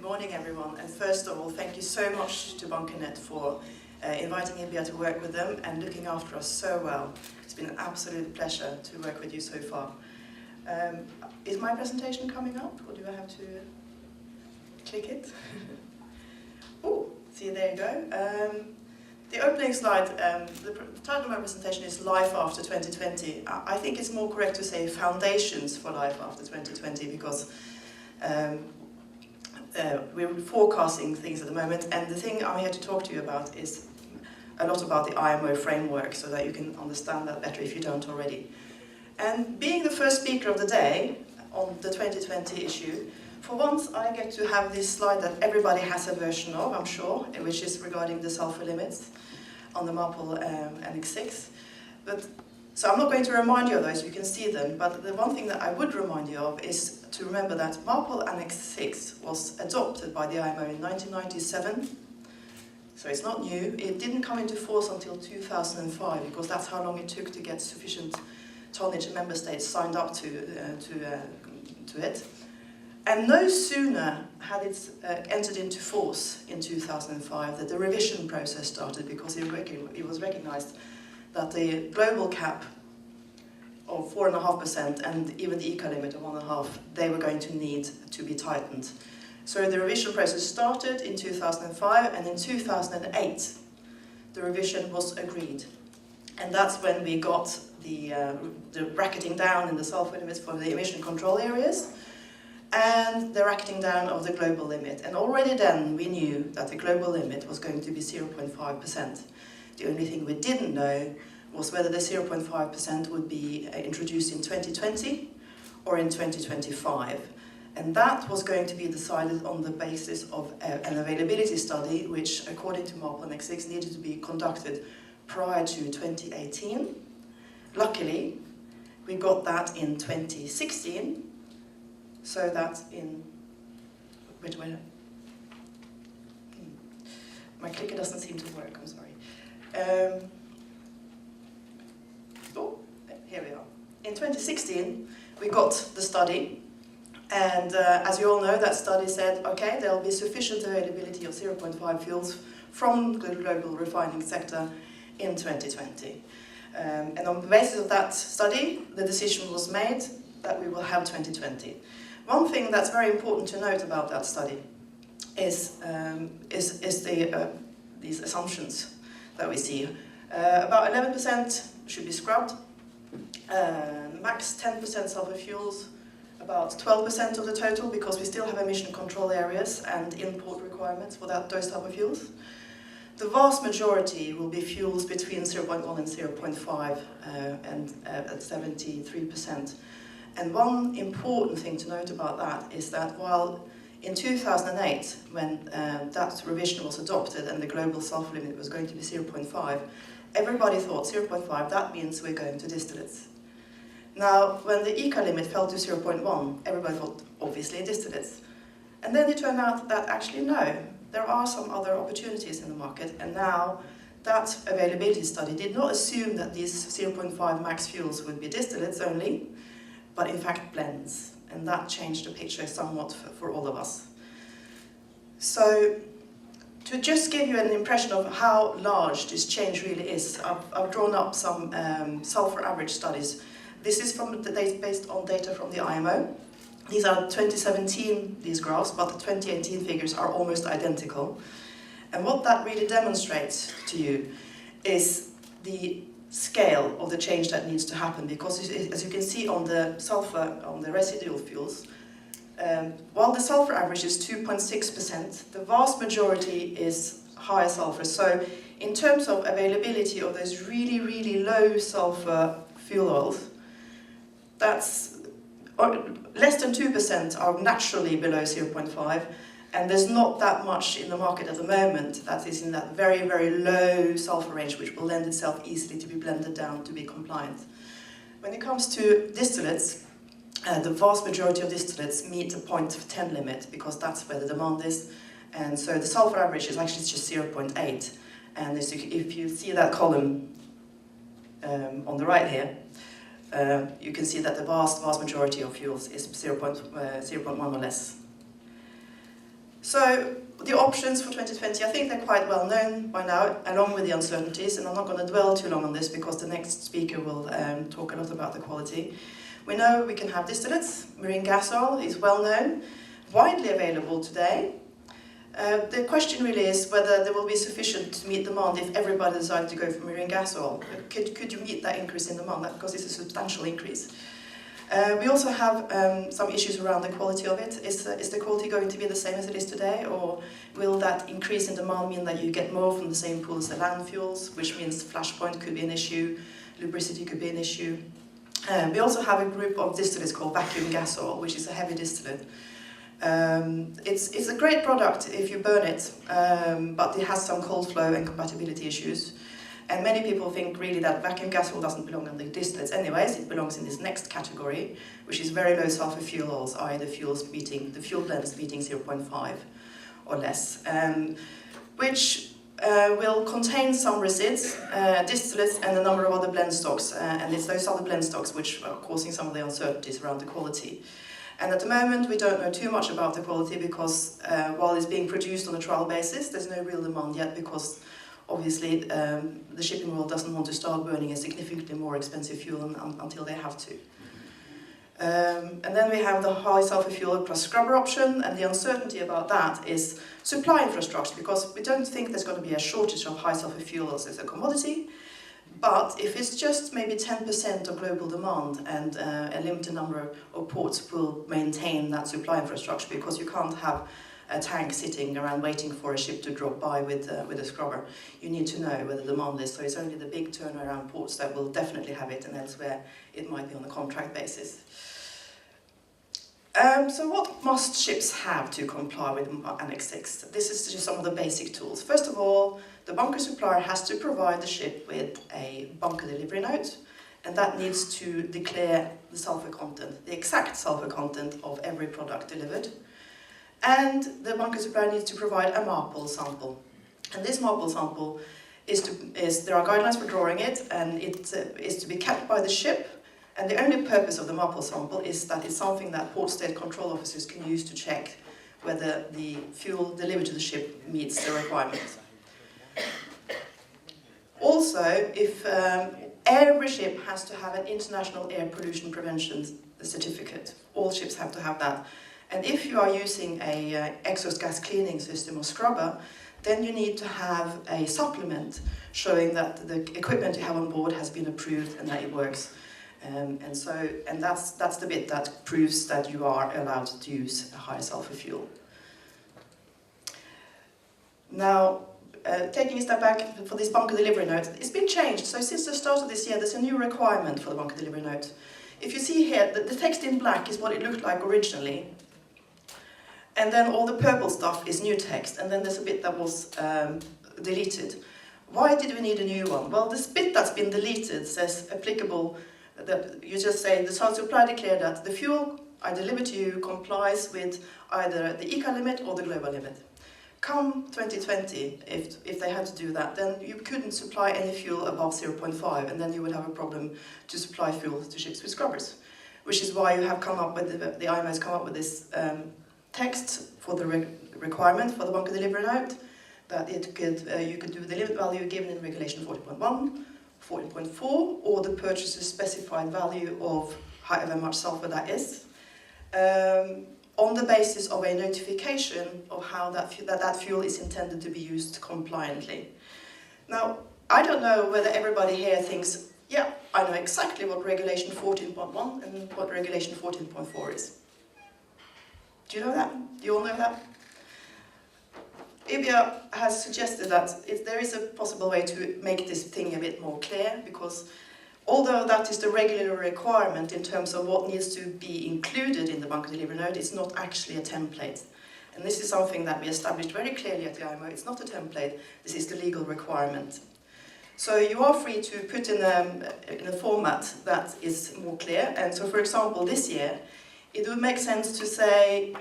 morning, everyone. And first of all, thank you so much to Bunkernet for inviting IBIA to work with them and looking after us so well. It's been an absolute pleasure to work with you so far. Is my presentation coming up, or do I have to click it? Oh, see, there you go. The opening slide, the title of my presentation is Life After 2020. I think it's more correct to say Foundations for Life After 2020 because we're forecasting things at the moment, and the thing I'm here to talk to you about is a lot about the Einemo framework so that you can understand that better if you don't already. And being the first speaker of the day on the 2020 issue, for once I get to have this slide that everybody has a version of, I'm sure, which is regarding the sulphur limits on the MARPL Annex 6. So I'm not going to remind you of those, you can see them, but the one thing that I would remind you of is to remember that MARPL Annex 6 was adopted by the Einemo in 1997, so it's not new. It didn't come into force until 2005, because that's how long it took to get sufficient tonnage and member states signed up to it. And no sooner had it entered into force in 2005 that the revision process started, because it was recognized that the global cap of 4.5% and even the eco limit of 1.5%, they were going to need to be tightened. So the revision process started in 2005, and in 2008 the revision was agreed. And that's when we got the bracketing down in the sulphur limits for the emission control areas, and the bracketing down of the global limit. And already then we knew that the global limit was going to be 0.5%. The only thing we didn't know was whether the 0.5% would be introduced in 2020 or in 2025. And that was going to be decided on the basis of an availability study, which, according to MARPL Annex 6, needed to be conducted prior to 2018. Luckily, we got that in 2016, so that in... Wait. My clicker doesn't seem to work, I'm sorry. Here we are. In 2016, we got the study, and as you all know, that study said, okay, there will be sufficient availability of 0.5 fuels from the global refining sector in 2020. And on the basis of that study, the decision was made that we will have 2020. One thing that's very important to note about that study is these assumptions that we see. About 11% should be scrubbed, max 10% sulphur fuels, about 12% of the total, because we still have emission control areas and import requirements for those type of fuels. The vast majority will be fuels between 0.1 and 0.5 and at 73%. And one important thing to note about that is that while in 2008, when that revision was adopted and the global sulphur limit was going to be 0.5, everybody thought 0.5, that means we're going to distillates. Now, when the eco limit fell to 0.1, everybody thought, obviously, distillates. And then it turned out that actually no, there are some other opportunities in the market, and now that availability study did not assume that these 0.5 max fuels would be distillates only, but in fact blends. And that changed the picture somewhat for all of us. So, to just give you an impression of how large this change really is, I've drawn up some sulphur average studies. This is from the data based on data from the Einemo. These are 2017, these graphs, but the 2018 figures are almost identical. And what that really demonstrates to you is the scale of the change that needs to happen, because as you can see on the sulphur, on the residual fuels, while the sulphur average is 2.6%, the vast majority is higher sulphur. So in terms of availability of those really, really low sulphur fuel oils, that's less than 2% are naturally below 0.5, and there's not that much in the market at the moment that is in that very, very low sulphur range, which will lend itself easily to be blended down to be compliant. When it comes to distillates, the vast majority of distillates meet the 0.10 limit, because that's where the demand is, and so the sulphur average is actually just 0.8. And if you see that column on the right here, you can see that the vast majority of fuels is 0.1 or less. So the options for 2020, I think they're quite well known by now, along with the uncertainties, and I'm not going to dwell too long on this because the next speaker will talk a lot about the quality. We know we can have distillates. Marine gas oil is well known, widely available today. The question really is whether there will be sufficient to meet demand if everybody decided to go for marine gas oil. Could you meet that increase in demand? Because it's a substantial increase. We also have some issues around the quality of it. Is the quality going to be the same as it is today, or will that increase in demand mean that you get more from the same pool as the land fuels, which means flashpoint could be an issue, lubricity could be an issue. We also have a group of distillates called vacuum gas oil, which is a heavy distillate. It's a great product if you burn it, but it has some cold flow and compatibility issues. And many people think really that vacuum gas oil doesn't belong in the distillates anyways. It belongs in this next category, which is very low sulphur fuel oils, i.e. the fuel blends meeting 0.5 or less, which will contain some resids, distillates, and a number of other blend stocks. And it's those other blend stocks which are causing some of the uncertainties around the quality. And at the moment, we don't know too much about the quality because while it's being produced on a trial basis, there's no real demand yet because obviously the shipping world doesn't want to start burning a significantly more expensive fuel until they have to. And then we have the high sulphur fuel plus scrubber option, and the uncertainty about that is supply infrastructure, because we don't think there's going to be a shortage of high sulphur fuels as a commodity. But if it's just maybe 10% of global demand and a limited number of ports will maintain that supply infrastructure, because you can't have a tank sitting around waiting for a ship to drop by with a scrubber. You need to know where the demand is, so it's only the big turnaround ports that will definitely have it, and elsewhere it might be on a contract basis. So what must ships have to comply with Annex 6? This is just some of the basic tools. First of all, the bunker supplier has to provide the ship with a bunker delivery note, and that needs to declare the sulphur content, the exact sulphur content of every product delivered. And the bunker supplier needs to provide a MARPOL sample. And this MARPOL sample there are guidelines for drawing it, and it is to be kept by the ship. And the only purpose of the MARPOL sample is that it's something that port state control officers can use to check whether the fuel delivered to the ship meets the requirements. Also, if every ship has to have an International Air Pollution Prevention certificate, all ships have to have that. And if you are using a exhaust gas cleaning system or scrubber, then you need to have a supplement showing that the equipment you have on board has been approved and that it works. And that's the bit that proves that you are allowed to use a high sulphur fuel. Now, taking a step back for this bunker delivery note, it's been changed. So since the start of this year, there's a new requirement for the bunker delivery note. If you see here, the text in black is what it looked like originally. And then all the purple stuff is new text, and then there's a bit that was deleted. Why did we need a new one? Well, this bit that's been deleted says applicable, that you just say the supplier declared that the fuel I deliver to you complies with either the ECA limit or the global limit. Come 2020, if they had to do that, then you couldn't supply any fuel above 0.5, and then you would have a problem to supply fuel to ships with scrubbers, which is why you have come up with, the IMO has come up with this text for the requirement for the bunker delivery note, that it could, you could do the limit value given in regulation 14.1, 14.4, or the purchaser's specified value of however much sulphur that is, on the basis of a notification of how that fuel is intended to be used compliantly. Now, I don't know whether everybody here thinks, yeah, I know exactly what regulation 14.1 and what regulation 14.4 is. Do you know that? Do you all know that? IBIA has suggested that there is a possible way to make this thing a bit more clear, because although that is the regular requirement in terms of what needs to be included in the bunker delivery note, it's not actually a template. And this is something that we established very clearly at the IMO. It's not a template, this is the legal requirement. So you are free to put in a format that is more clear. And so, for example, this year, it would make sense to say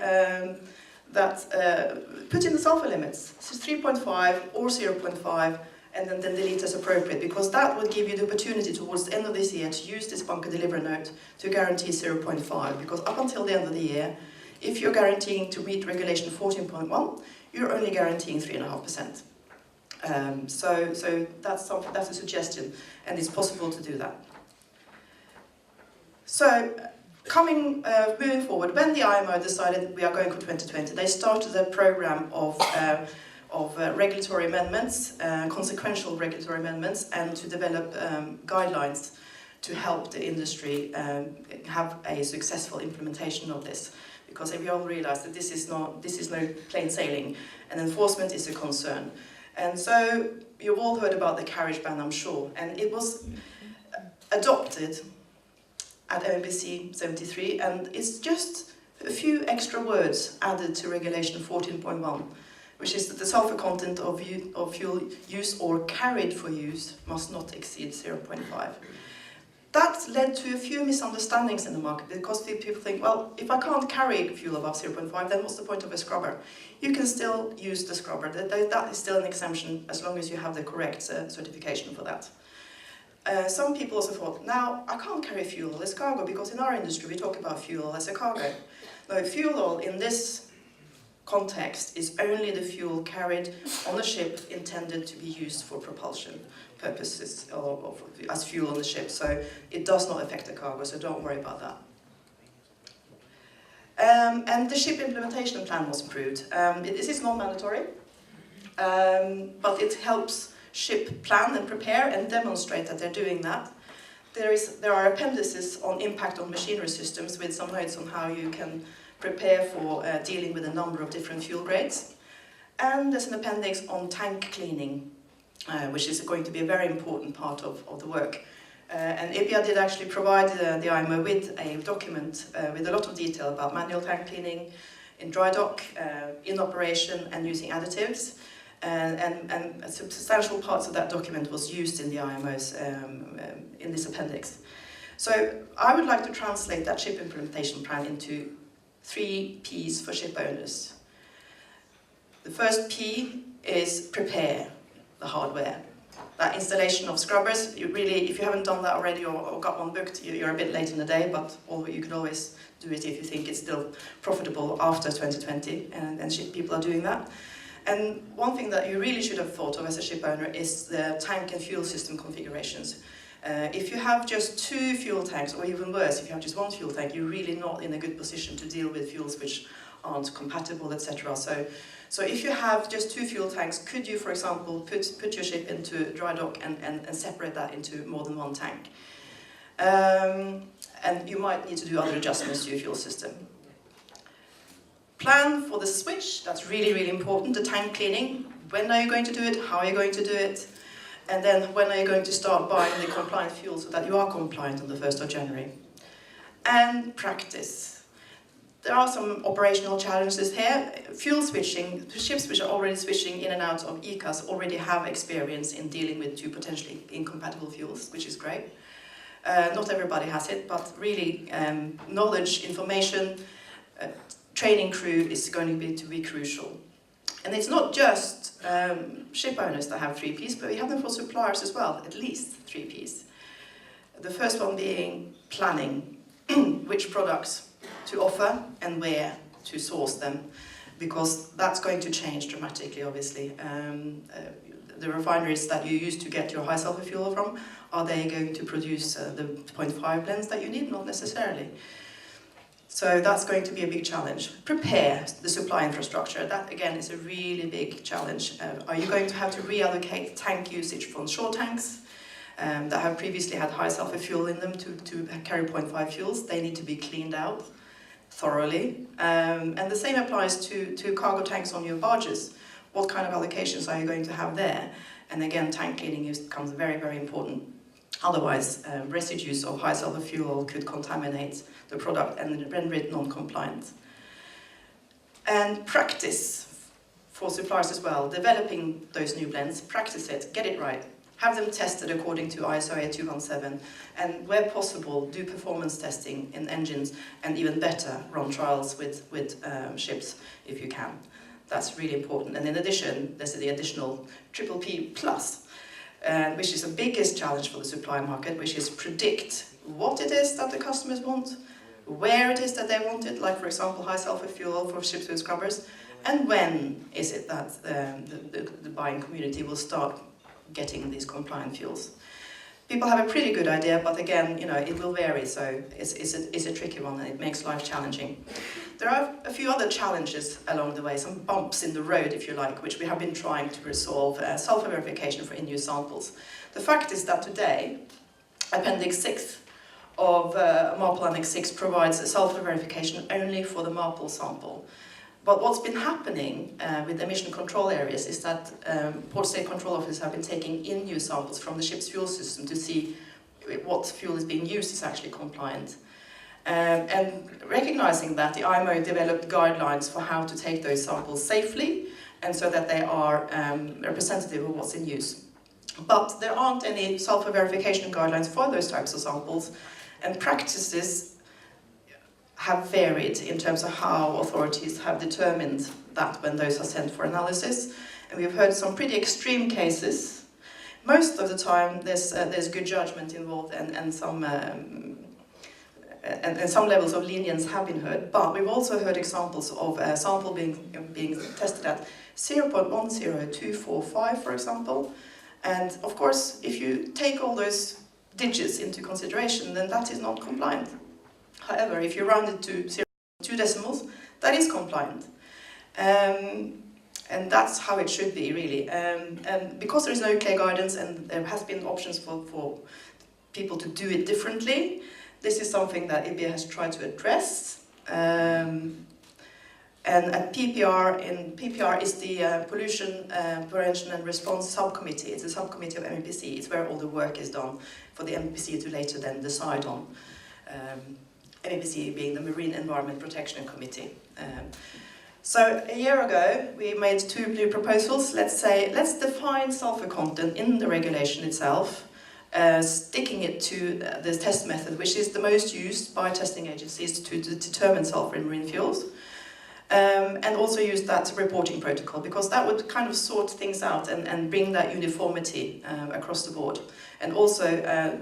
put in the sulphur limits, so 3.5 or 0.5, and then delete as appropriate, because that would give you the opportunity towards the end of this year to use this bunker delivery note to guarantee 0.5, because up until the end of the year, If you're guaranteeing to meet regulation 14.1, you're only guaranteeing 3.5%. So that's a suggestion, and it's possible to do that. So, moving forward, when the IMO decided we are going for 2020, they started a program of regulatory amendments, consequential regulatory amendments, and to develop guidelines to help the industry have a successful implementation of this. Because we all realize that this is no plain sailing, and enforcement is a concern. And so you've all heard about the carriage ban, I'm sure, and it was adopted at OMPC 73, and it's just a few extra words added to regulation 14.1, which is that the sulphur content of fuel used or carried for use must not exceed 0.5. That led to a few misunderstandings in the market, because people think, well, if I can't carry fuel above 0.5, then what's the point of a scrubber? You can still use the scrubber. That is still an exemption as long as you have the correct certification for that. Some people also thought, now, I can't carry fuel as cargo, because in our industry we talk about fuel as a cargo. No, fuel oil in this context is only the fuel carried on a ship intended to be used for propulsion purposes or as fuel on the ship, so it does not affect the cargo, so don't worry about that. And the ship implementation plan was approved. This is non-mandatory, but it helps ship plan and prepare and demonstrate that they're doing that. There are appendices on impact on machinery systems with some notes on how you can prepare for dealing with a number of different fuel grades. And there's an appendix on tank cleaning, which is going to be a very important part of the work. And IBIA did actually provide the IMO with a document with a lot of detail about manual tank cleaning in dry dock, in operation, and using additives. And substantial parts of that document was used in the IMO's, in this appendix. So I would like to translate that ship implementation plan into 3 P's for ship owners. The first P is prepare the hardware. That installation of scrubbers, if you haven't done that already or got one booked, you're a bit late in the day, but you can always do it if you think it's still profitable after 2020, and ship people are doing that. And one thing that you really should have thought of as a ship owner is the tank and fuel system configurations. If you have just 2 fuel tanks, or even worse, if you have just 1 fuel tank, you're really not in a good position to deal with fuels which aren't compatible, etc. So if you have just 2 fuel tanks, could you, for example, put your ship into dry dock and separate that into more than 1 tank? And you might need to do other adjustments to your fuel system. Plan for the switch, that's really, really important, the tank cleaning. When are you going to do it? How are you going to do it? And then when are you going to start buying the compliant fuel so that you are compliant on the 1st of January? And practice. There are some operational challenges here. Fuel switching, ships which are already switching in and out of ECAS already have experience in dealing with 2 potentially incompatible fuels, which is great. Not everybody has it, but really knowledge, information, training crew is going to be crucial. And it's not just ship owners that have 3 Ps, but we have them for suppliers as well, at least 3 Ps. The first one being planning, which products to offer and where to source them, because that's going to change dramatically, obviously. The refineries that you use to get your high sulfur fuel from, are they going to produce the 0.5 blends that you need? Not necessarily. So that's going to be a big challenge. Prepare the supply infrastructure. That, again, is a really big challenge. Are you going to have to reallocate tank usage from short tanks that have previously had high sulfur fuel in them to carry 0.5 fuels? They need to be cleaned out thoroughly. And the same applies to cargo tanks on your barges. What kind of allocations are you going to have there? And again, tank cleaning becomes very, very important. Otherwise, residues of high sulfur fuel could contaminate the product and render it non-compliant. And practice for suppliers as well, developing those new blends, practice it, get it right. Have them tested according to ISO 8217, and where possible, do performance testing in engines, and even better, run trials with ships if you can. That's really important. And in addition, there's the additional P plus, which is the biggest challenge for the supply market, which is predict what it is that the customers want, where it is that they want it, like for example high sulphur fuel for ship fuel scrubbers, and when is it that the buying community will start getting these compliant fuels. People have a pretty good idea, but again, you know, it will vary, so it's a tricky one and it makes life challenging. There are a few other challenges along the way, some bumps in the road, if you like, which we have been trying to resolve. Sulphur verification for in-use samples. The fact is that today, Appendix 6 of MARPOL Annex 6 provides a sulphur verification only for the MARPOL sample. But what's been happening with emission control areas is that Port State Control Officers have been taking in-use samples from the ship's fuel system to see what fuel is being used is actually compliant. And recognizing that, the Einemo developed guidelines for how to take those samples safely and so that they are representative of what's in use. But there aren't any sulphur verification guidelines for those types of samples, and practices have varied in terms of how authorities have determined that when those are sent for analysis. And we've heard some pretty extreme cases. Most of the time there's good judgment involved and some levels of lenience have been heard, but we've also heard examples of a sample being tested at 0.10245, for example. And of course, if you take all those digits into consideration, then that is not compliant. However, if you round it to 0.2 decimals, that is compliant. And that's how it should be, really. And because there is no clear guidance and there has been options for people to do it differently, this is something that IBIA has tried to address. And at PPR is the Pollution Prevention and Response Subcommittee. It's a subcommittee of MEPC. It's where all the work is done for the MEPC to later then decide on. MEPC being the Marine Environment Protection Committee. So a year ago, we made two new proposals. Let's define sulphur content in the regulation itself, sticking it to the test method, which is the most used by testing agencies to determine sulphur in marine fuels. And also use that reporting protocol, because that would kind of sort things out and bring that uniformity across the board. And also,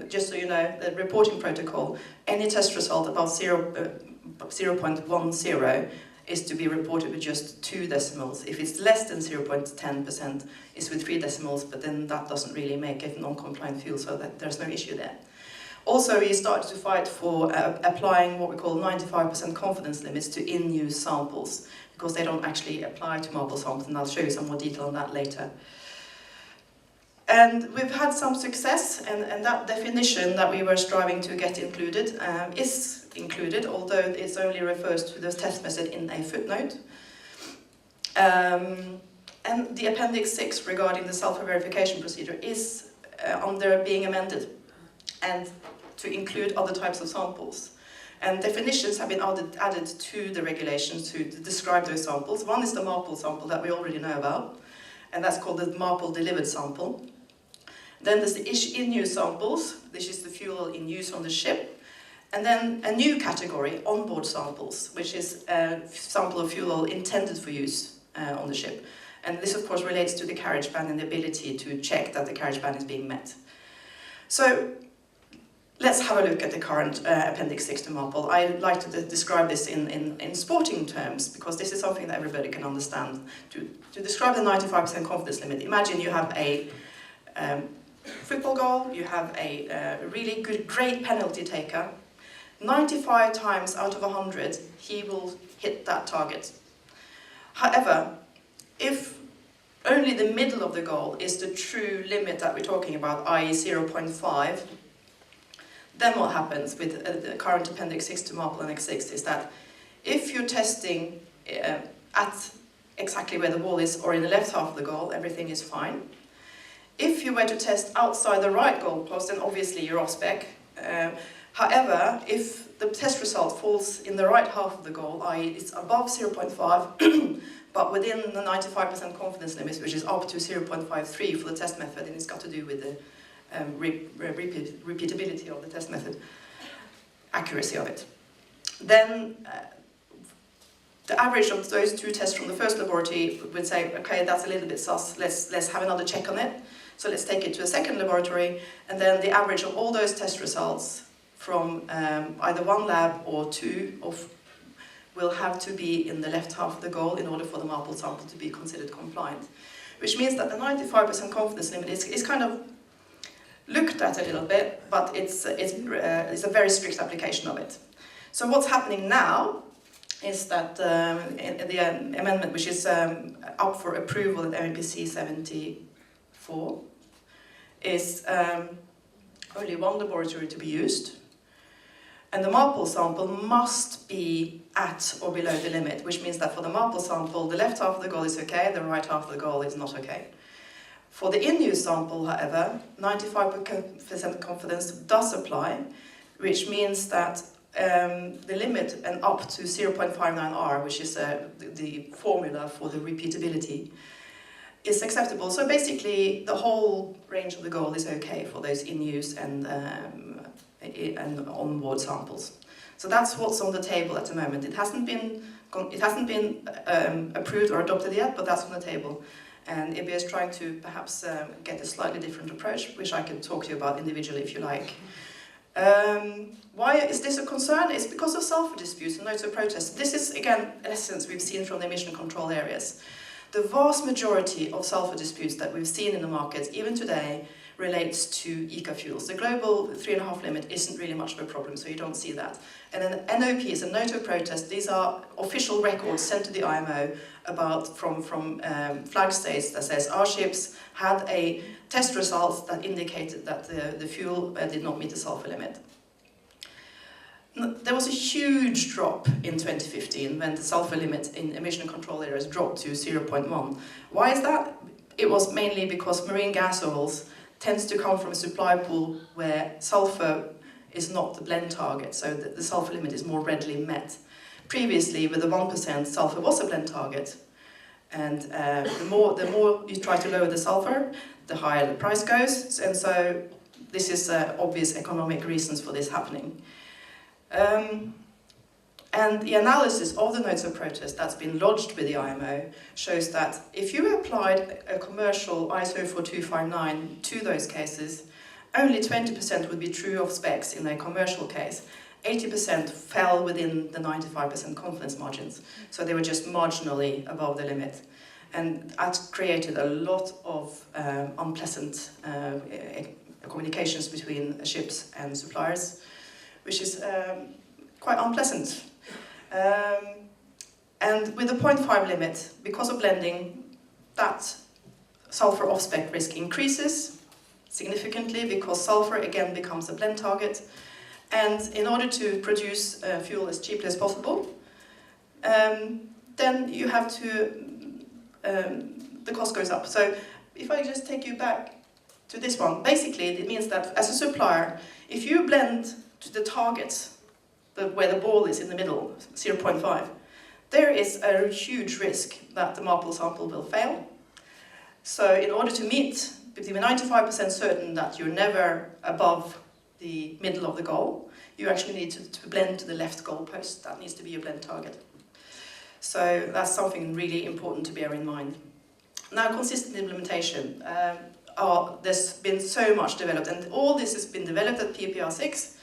just so you know, the reporting protocol, any test result above 0.10 is to be reported with just 2 decimals. If it's less than 0.10%, it's with 3 decimals, but then that doesn't really make it non-compliant fuel, so that there's no issue there. Also, we started to fight for applying what we call 95% confidence limits to in-use samples, because they don't actually apply to MARPOL samples, and I'll show you some more detail on that later. And we've had some success, and that definition that we were striving to get included is included, although it only refers to the test method in a footnote. And the Appendix 6 regarding the sulphur verification procedure is under being amended, and to include other types of samples. And definitions have been added to the regulations to describe those samples. One is the MARPOL sample that we already know about, and that's called the MARPOL delivered sample. Then there's the in-use samples. This is the fuel in use on the ship. And then a new category, onboard samples, which is a sample of fuel intended for use on the ship. And this, of course, relates to the carriage ban and the ability to check that the carriage ban is being met. So let's have a look at the current Appendix 6 to MARPOL. I like to describe this in sporting terms, because this is something that everybody can understand. To describe the 95% confidence limit, imagine you have a football goal, you have a really great penalty taker. 95 times out of 100, he will hit that target. However, if only the middle of the goal is the true limit that we're talking about, i.e. 0.5, then what happens with the current Appendix 6 to MARPOL Annex 6 is that if you're testing at exactly where the ball is, or in the left half of the goal, everything is fine. If you were to test outside the right goal post, then obviously you're off spec. However, if the test result falls in the right half of the goal, i.e. it's above 0.5, but within the 95% confidence limit, which is up to 0.53 for the test method, and it's got to do with the repeatability of the test method, accuracy of it. Then the average of those two tests from the first laboratory would say, okay, that's a little bit sus, let's have another check on it. So let's take it to a second laboratory, and then the average of all those test results from either one lab or two will have to be in the left half of the goal in order for the marble sample to be considered compliant. Which means that the 95% confidence limit is kind of looked at a little bit, but it's a very strict application of it. So what's happening now is that the amendment, which is up for approval at MEPC 74, is only one laboratory to be used, and the marble sample must be at or below the limit, which means that for the marble sample, the left half of the goal is okay, the right half of the goal is not okay. For the in-use sample, however, 95% confidence does apply, which means that the limit and up to 0.59R, which is the formula for the repeatability, is acceptable. So basically, the whole range of the goal is okay for those in-use and on-board samples. So that's what's on the table at the moment. It hasn't been approved or adopted yet, but that's on the table. And IBIA is trying to perhaps get a slightly different approach, which I can talk to you about individually if you like. Why is this a concern? It's because of sulphur disputes and notes of protest. This is, again, lessons we've seen from the emission control areas. The vast majority of sulphur disputes that we've seen in the market, even today, relates to eco-fuels. The global 3.5 limit isn't really much of a problem, so you don't see that. And then NOP is a note of protest. These are official records sent to the IMO from flag states that says our ships had a test result that indicated that the fuel did not meet the sulphur limit. There was a huge drop in 2015 when the sulphur limit in emission control areas dropped to 0.1. Why is that? It was mainly because marine gas oils tends to come from a supply pool where sulphur is not the blend target, so the sulphur limit is more readily met. Previously, with the 1%, sulphur was a blend target, and the more you try to lower the sulphur, the higher the price goes, and so this is obvious economic reasons for this happening. And the analysis of the notes of protest that's been lodged with the IMO shows that if you applied a commercial ISO 4259 to those cases, only 20% would be true of specs in a commercial case. 80% fell within the 95% confidence margins, so they were just marginally above the limit. And that created a lot of unpleasant communications between ships and suppliers, which is quite unpleasant. And with the 0.5 limit, because of blending, that sulphur off-spec risk increases significantly because sulphur again becomes a blend target. And in order to produce fuel as cheaply as possible, then you have to, the cost goes up. So if I just take you back to this one, basically it means that as a supplier, if you blend to the target, where the ball is in the middle, 0.5, there is a huge risk that the marble sample will fail. So in order to meet, be 95% certain that you're never above the middle of the goal, you actually need to blend to the left goalpost. That needs to be your blend target. So that's something really important to bear in mind. Now, consistent implementation. There's been so much developed, and all this has been developed at PPR 6,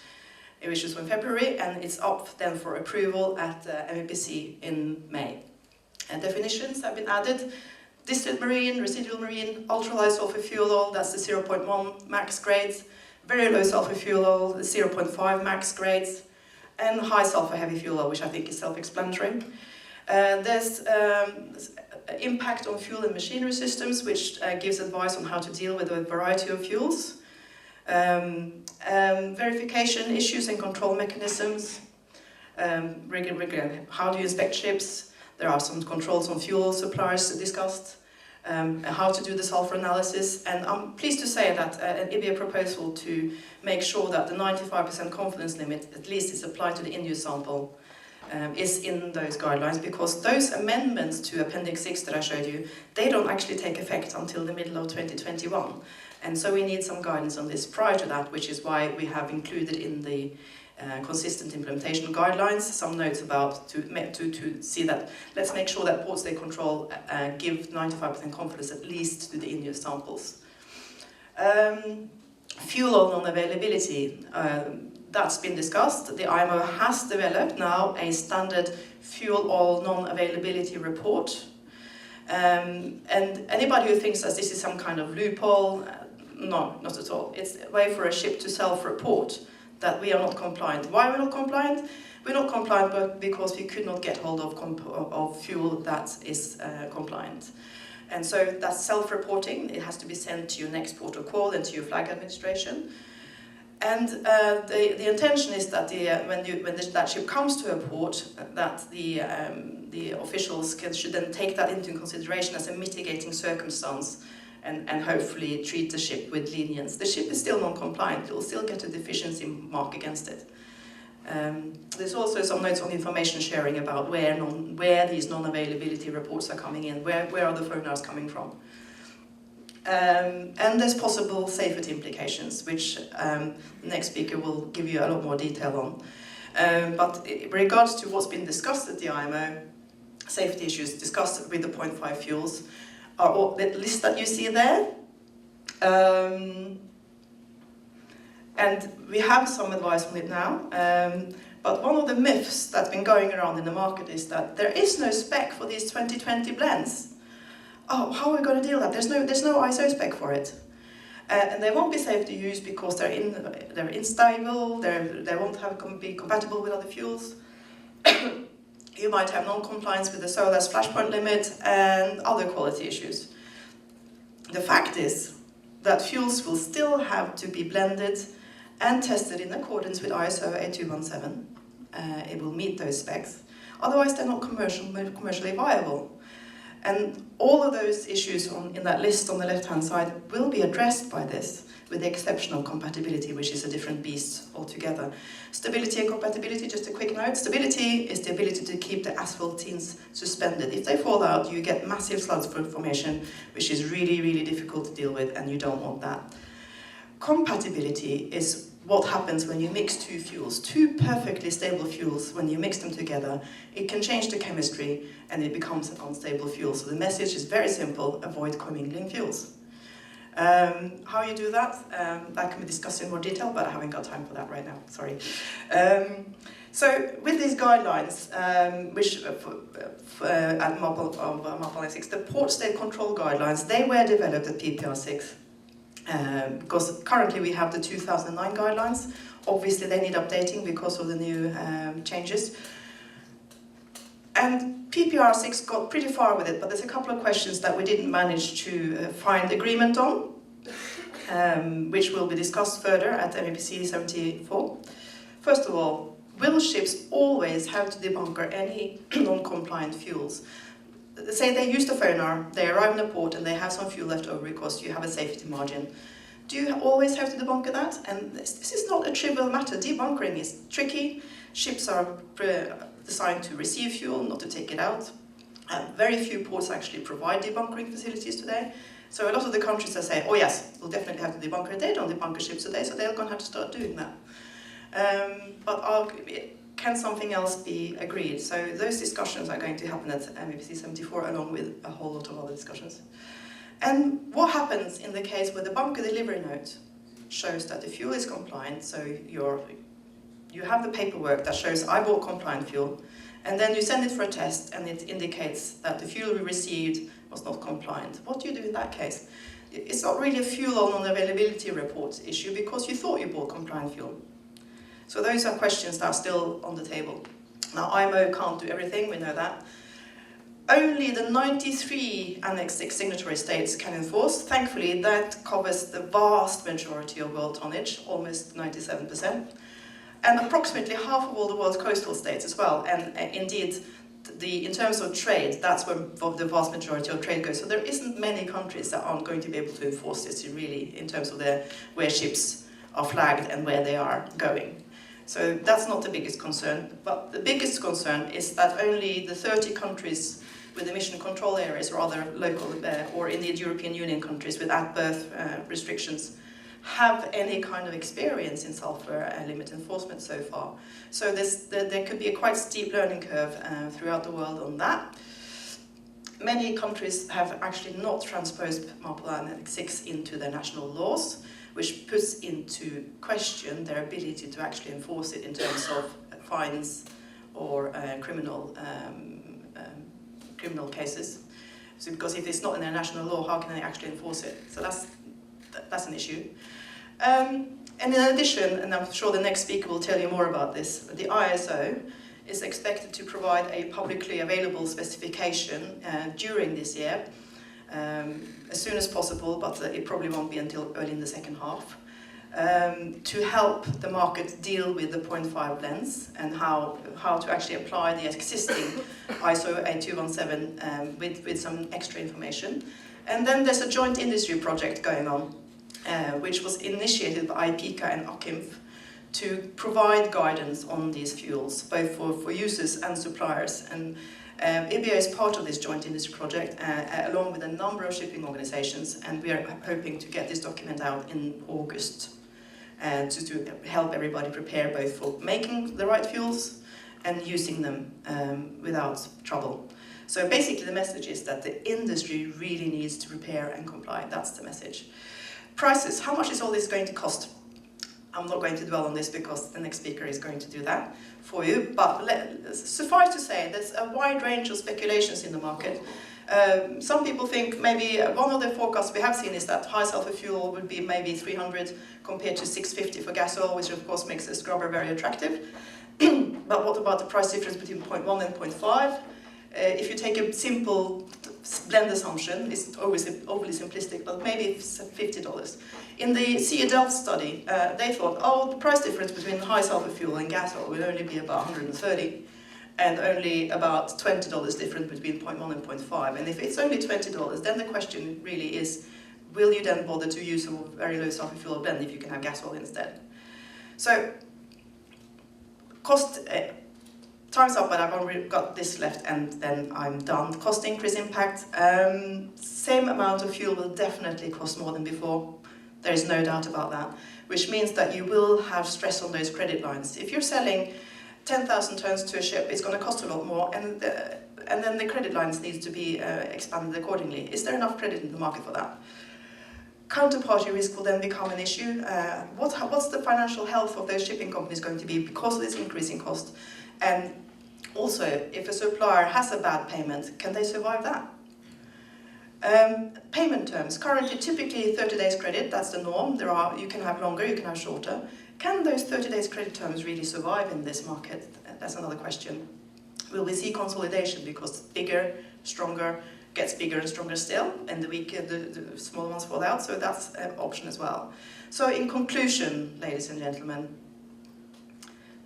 which was in February, and it's up then for approval at MEPC in May. And definitions have been added. Distilled marine, residual marine, ultra-low sulfur fuel oil, that's the 0.1 max grades, very low sulfur fuel oil, the 0.5 max grades, and high sulfur heavy fuel oil, which I think is self-explanatory. There's impact on fuel and machinery systems, which gives advice on how to deal with a variety of fuels. Verification issues and control mechanisms. How do you inspect ships? There are some controls on fuel suppliers discussed. How to do the sulfur analysis. And I'm pleased to say that an IBIA proposal to make sure that the 95% confidence limit at least is applied to the in-use sample is in those guidelines, because those amendments to Appendix 6 that I showed you, they don't actually take effect until the middle of 2021. And so we need some guidance on this prior to that, which is why we have included in the consistent implementation guidelines some notes about to see that, let's make sure that ports they control give 95% confidence at least to the in-use samples. fuel oil non-availability, that's been discussed. The IMO has developed now a standard fuel oil non-availability report. And anybody who thinks that this is some kind of loophole, no, not at all. It's a way for a ship to self-report that we are not compliant. Why are we not compliant? We're not compliant because we could not get hold of fuel that is compliant. And so that's self-reporting. It has to be sent to your next port of call and to your flag administration. And the intention is that when that ship comes to a port, that the officials should then take that into consideration as a mitigating circumstance and hopefully treat the ship with lenience. The ship is still non-compliant. It will still get a deficiency mark against it. There's also some notes on information sharing about where these non-availability reports are coming in, where are the phonars coming from. And there's possible safety implications, which the next speaker will give you a lot more detail on. But in regards to what's been discussed at the IMO, safety issues discussed with the 0.5 fuels are all the list that you see there. And we have some advice on it now. But one of the myths that's been going around in the market is that there is no spec for these 2020 blends. Oh, how are we going to deal with that? There's no ISO spec for it. And they won't be safe to use because they're unstable, they won't be compatible with other fuels. You might have non-compliance with the SOLAS flashpoint limit and other quality issues. The fact is that fuels will still have to be blended and tested in accordance with ISO 8217. It will meet those specs. Otherwise, they're not commercially viable. And all of those issues in that list on the left-hand side will be addressed by this, with the exception of compatibility, which is a different beast altogether. Stability and compatibility, just a quick note. Stability is the ability to keep the asphaltenes suspended. If they fall out, you get massive sludge formation, which is really, really difficult to deal with, and you don't want that. Compatibility is what happens when you mix two fuels, two perfectly stable fuels. When you mix them together, it can change the chemistry and it becomes an unstable fuel. So the message is very simple: avoid commingling fuels. How you do that, that can be discussed in more detail, but I haven't got time for that right now, sorry. So with these guidelines, which at MAPL 6, the port state control guidelines, they were developed at PPR 6. Because currently we have the 2009 guidelines. Obviously they need updating because of the new changes. And PPR 6 got pretty far with it, but there's a couple of questions that we didn't manage to find agreement on, which will be discussed further at MEPC 74. First of all, will ships always have to debunker any non-compliant fuels? Say they use the phonar, they arrive in a port and they have some fuel left over because you have a safety margin. Do you always have to debunker that? And this is not a trivial matter. Debunkering is tricky. Ships are designed to receive fuel, not to take it out. Very few ports actually provide debunkering facilities today. So a lot of the countries that say, oh yes, we'll definitely have to debunker, they don't debunker ships today, so they're going to have to start doing that. Can something else be agreed? So those discussions are going to happen at MEPC 74 along with a whole lot of other discussions. And what happens in the case where the bunker delivery note shows that the fuel is compliant, so you have the paperwork that shows I bought compliant fuel, and then you send it for a test and it indicates that the fuel we received was not compliant. What do you do in that case? It's not really a fuel non-availability report issue because you thought you bought compliant fuel. So those are questions that are still on the table. Now, IMO can't do everything, we know that. Only the 93 Annex 6 signatory states can enforce. Thankfully, that covers the vast majority of world tonnage, almost 97%, and approximately half of all the world's coastal states as well. And indeed, in terms of trade, that's where the vast majority of trade goes. So there isn't many countries that aren't going to be able to enforce this really in terms of where ships are flagged and where they are going. So that's not the biggest concern, but the biggest concern is that only the 30 countries with emission control areas or other local or indeed European Union countries with at-birth restrictions have any kind of experience in sulphur limit enforcement so far. So there could be a quite steep learning curve throughout the world on that. many countries have actually not transposed MARPOL Annex 6 into their national laws, which puts into question their ability to actually enforce it in terms of fines or criminal cases. So because if it's not in their national law, how can they actually enforce it? So that's an issue. And in addition, and I'm sure the next speaker will tell you more about this, the ISO is expected to provide a publicly available specification during this year, as soon as possible, but it probably won't be until early in the second half, to help the market deal with the 0.5 blends and how to actually apply the existing ISO 8217 with some extra information. And then there's a joint industry project going on, which was initiated by IBIA and ACIMF to provide guidance on these fuels, both for users and suppliers. And IBIA is part of this joint industry project, along with a number of shipping organizations, and we are hoping to get this document out in August to help everybody prepare both for making the right fuels and using them without trouble. So basically the message is that the industry really needs to prepare and comply. That's the message. Prices, how much is all this going to cost? I'm not going to dwell on this because the next speaker is going to do that for you, but suffice to say there's a wide range of speculations in the market. Some people think maybe one of the forecasts we have seen is that high sulfur fuel would be maybe 300 compared to 650 for gas oil, which of course makes a scrubber very attractive. But what about the price difference between 0.1 and 0.5? If you take a simple blend assumption, it's always overly simplistic, but maybe it's $50. In the CE Delft study, they thought, oh, the price difference between high sulfur fuel and gas oil will only be about 130, and only about $20 difference between 0.1 and 0.5. And if it's only $20, then the question really is, will you then bother to use a very low sulfur fuel blend if you can have gas oil instead? So, cost. Time's up, but I've already got this left and then I'm done. Cost increase impact. Same amount of fuel will definitely cost more than before. There is no doubt about that. Which means that you will have stress on those credit lines. If you're selling 10,000 tons to a ship, it's going to cost a lot more, and then the credit lines need to be expanded accordingly. Is there enough credit in the market for that? Counterparty risk will then become an issue. What's the financial health of those shipping companies going to be because of this increasing cost? And also, if a supplier has a bad payment, can they survive that? Payment terms. Currently, typically 30 days credit, that's the norm. You can have longer, you can have shorter. Can those 30 days credit terms really survive in this market? That's another question. Will we see consolidation because bigger, stronger, gets bigger and stronger still, and the weaker, the smaller ones fall out, so that's an option as well. So in conclusion, ladies and gentlemen,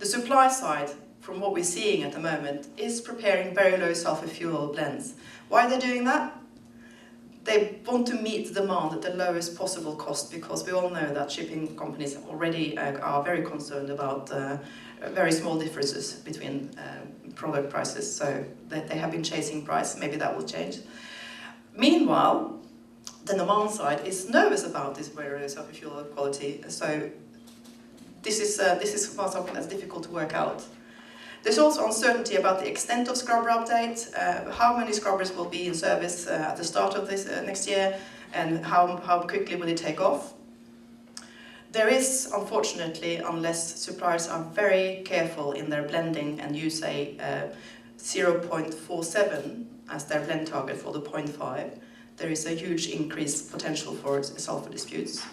the supply side, from what we're seeing at the moment, is preparing very low sulfur fuel blends. Why are they doing that? They want to meet the demand at the lowest possible cost, because we all know that shipping companies already are very concerned about very small differences between product prices, so they have been chasing price. Maybe that will change. Meanwhile, the demand side is nervous about this very low sulfur fuel quality, so this is something that's difficult to work out. There's also uncertainty about the extent of scrubber update, how many scrubbers will be in service at the start of this next year, and how quickly will it take off. There is, unfortunately, unless suppliers are very careful in their blending and use a 0.47 as their blend target for the 0.5, there is a huge increased potential for sulfur disputes.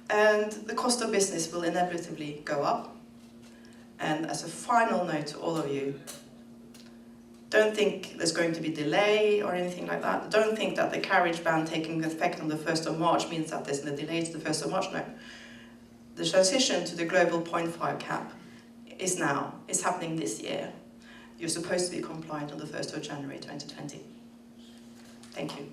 And the cost of business will inevitably go up. And as a final note to all of you, don't think there's going to be delay or anything like that. Don't think that the carriage ban taking effect on the 1st of March means that there's a delay to the 1st of March. No. The transition to the global 0.5 cap is now. It's happening this year. You're supposed to be compliant on the 1st of January 2020. Thank you.